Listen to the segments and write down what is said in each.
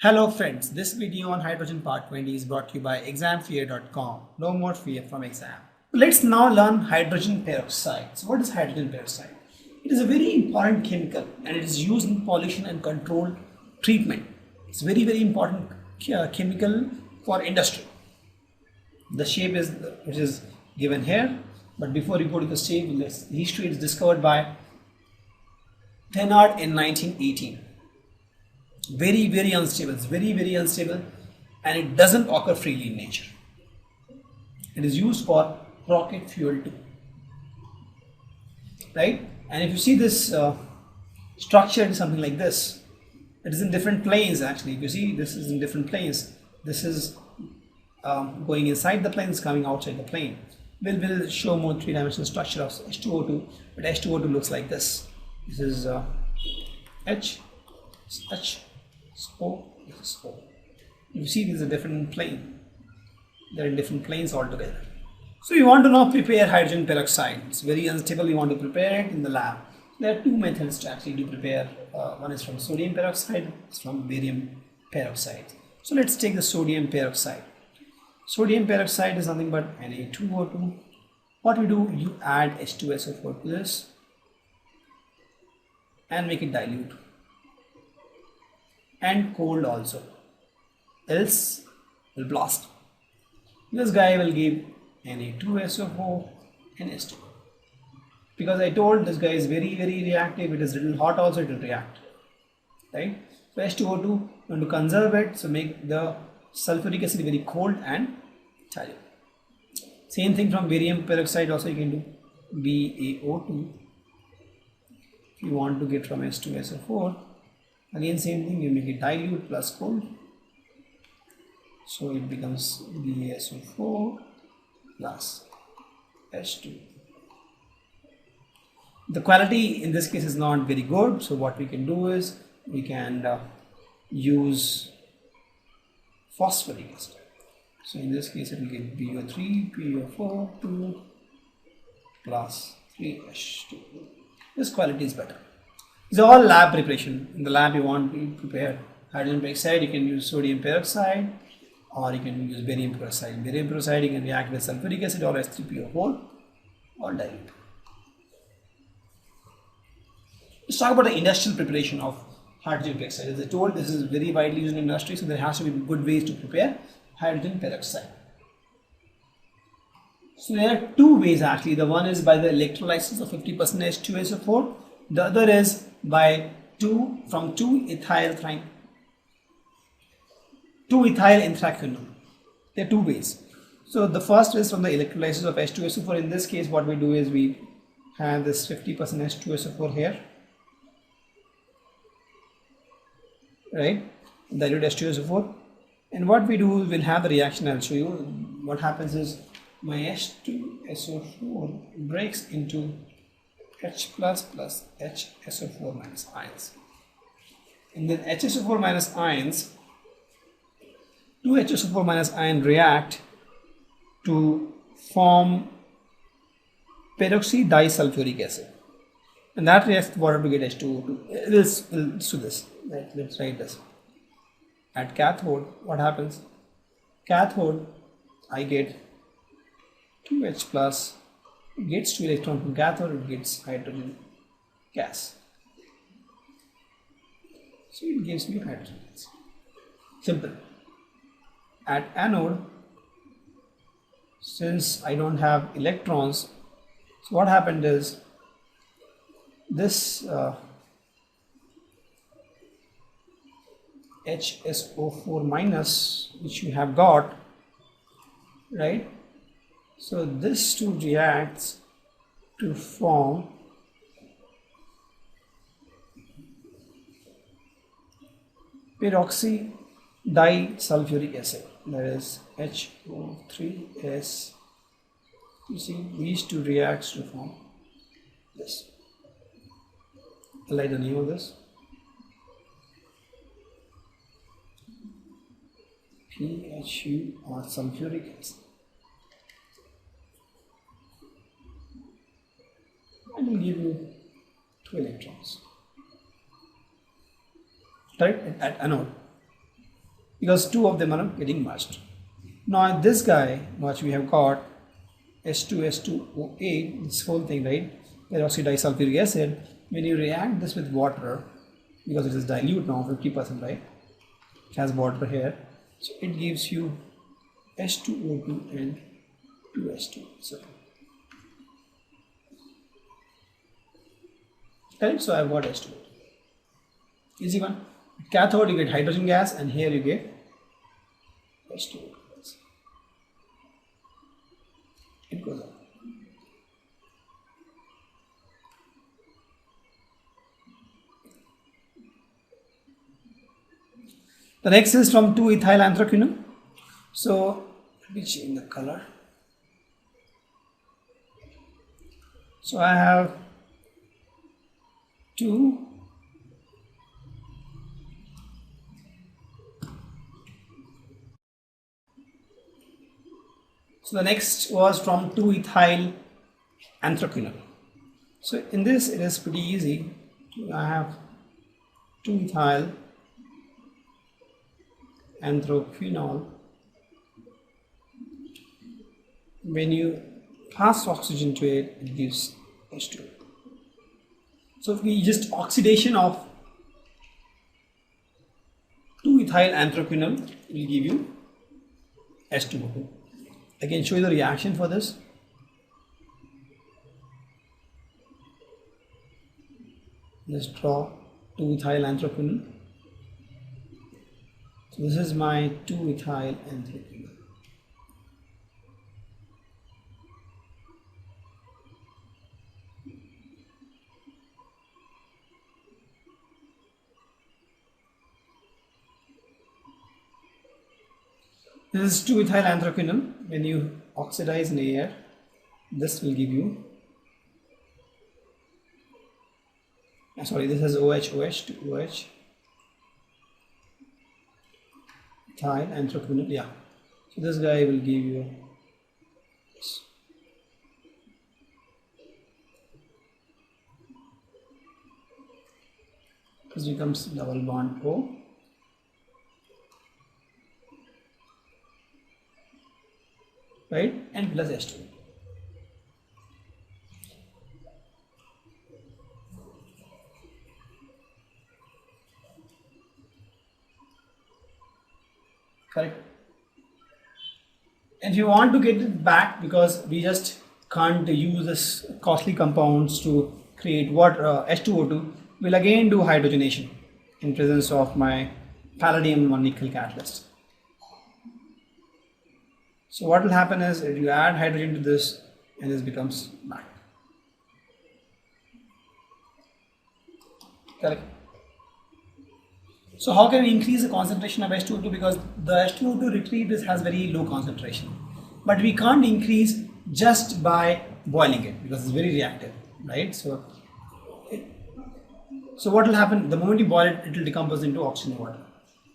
Hello friends, this video on hydrogen part 20 is brought to you by examfear.com. No more fear from exam. Let's now learn hydrogen peroxide. So what is hydrogen peroxide? It is a very important chemical and it is used in pollution and control treatment. It's very important chemical for industry. The shape is which is given here, but before you go to the shape, the history is discovered by Thenard in 1918. Very unstable. It's very unstable and it doesn't occur freely in nature. It is used for rocket fuel too, right? And if you see this structure, it is something like this. It is in different planes actually. If you see, this is in different planes. This is going inside the plane, it's coming outside the plane. We'll show more three-dimensional structure of H2O2, but H2O2 looks like this. This is H, O, this is O. You see, this is a different plane. They're in different planes altogether. So you want to now prepare hydrogen peroxide. It's very unstable. You want to prepare it in the lab. There are two methods to actually prepare. One is from sodium peroxide, it's from barium peroxide. So let's take the sodium peroxide. Sodium peroxide is nothing but Na2O2. What we do, you add H2SO4 to this and make it dilute. And cold also, else will blast. This guy will give Na2SO4 and H2. Because I told this guy is very reactive, it is little hot also, it will react, right? So H2O2, you want to conserve it, so make the sulfuric acid very cold and dilute. Same thing from barium peroxide also you can do, BaO2. If you want to get from H2SO4, again same thing, you make it dilute plus cold, so it becomes BaSO4 plus H2. The quality in this case is not very good, so what we can do is we can use phosphoric acid. So in this case it will give BO3, PO4, 2 plus 3H2. This quality is better. It's all lab preparation. In the lab you want to prepare hydrogen peroxide, you can use sodium peroxide or you can use barium peroxide. Barium peroxide you can react with sulfuric acid or H3PO4 or dilute. Let's talk about the industrial preparation of hydrogen peroxide. As I told, this is very widely used in industry, so there has to be good ways to prepare hydrogen peroxide. So there are two ways actually. The one is by the electrolysis of 50% H2SO4. The other is by 2-ethyl anthraquinone. There are two ways. So the first is from the electrolysis of H2SO4. In this case, what we do is we have this 50% H2SO4 here, right? Dilute H2SO4. And what we do is we'll have the reaction. I'll show you. What happens is my H2SO4 breaks into H plus HSO4 minus ions. And then HSO4 minus ions, two HSO4 minus ion react to form peroxide disulfuric acid. And that reacts with water to get H2O2. We'll do this. Right, let's write this. At cathode, what happens? Cathode, I get 2H plus, it gets 2 electrons from cathode, it gets hydrogen gas. So it gives me hydrogen gas. Simple. At anode, since I don't have electrons, so what happened is this HSO4 minus which you have got, right? So this two reacts to form peroxide disulfuric acid, that is HO3S. You see, these two reacts to form this. I'll write the name of this. PHU or sulfuric acid. And will give you 2 electrons. right, at anode. because two of them are getting merged. Now this guy, what we have got H2O8, this whole thing, right? Peroxide disulfuric acid. When you react this with water, because it is dilute now, 50%, right? It has water here, so it gives you H2O2 and 2H2. So, right? So I've got H2O2. Easy one. Cathode, you get hydrogen gas, and here you get H2O2. It goes up. The next is from 2-ethyl anthraquinone. So let me change the color. So I have 2 So the next was from 2-ethyl anthraquinone. So in this it is pretty easy. I have 2-ethyl anthraquinone. When you pass oxygen to it, it gives H2O. So if we just oxidation of 2-ethyl anthraquinone will give you H2O2. I can show you the reaction for this. Let's draw 2-ethyl anthraquinone. So this is my 2-ethyl anthraquinone. This is 2-ethyl anthraquinone. When you oxidize in air, this will give you, sorry, this is OH, to OH, ethyl anthraquinone, yeah. So this guy will give you this. This becomes double bond O. Right, and plus H2. Correct. And if you want to get it back, because we just can't use this costly compounds to create water, H2O2, we'll again do hydrogenation in presence of my palladium or nickel catalyst. So what will happen is if you add hydrogen to this, and this becomes black. Correct. So how can we increase the concentration of H2O2? Because the H2O2 retrieved has very low concentration, but we can't increase just by boiling it because it's very reactive, right? So what will happen? The moment you boil it, it will decompose into oxygen and water,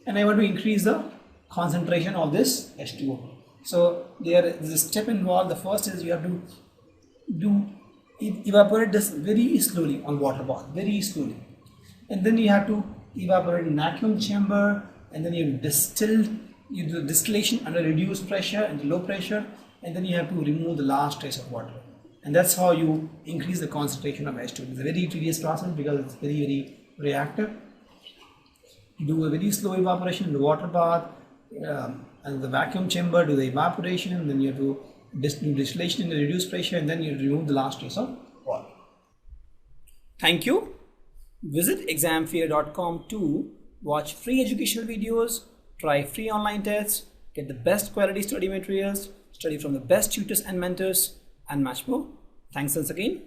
and I want to increase the concentration of this H2O. So there is a step involved. The first is you have to evaporate this very slowly on water bath, very slowly, and then you have to evaporate in vacuum chamber, and then you distill. You do distillation under reduced pressure and low pressure, and then you have to remove the last trace of water, and that's how you increase the concentration of H2. It's a very tedious process because it's very reactive. You do a very slow evaporation in the water bath. And the vacuum chamber, do the evaporation, and then you have to do distillation in the reduced pressure, and then you remove the last trace of water. Thank you. Visit examfear.com to watch free educational videos, try free online tests, get the best quality study materials, study from the best tutors and mentors, and much more. Thanks once again.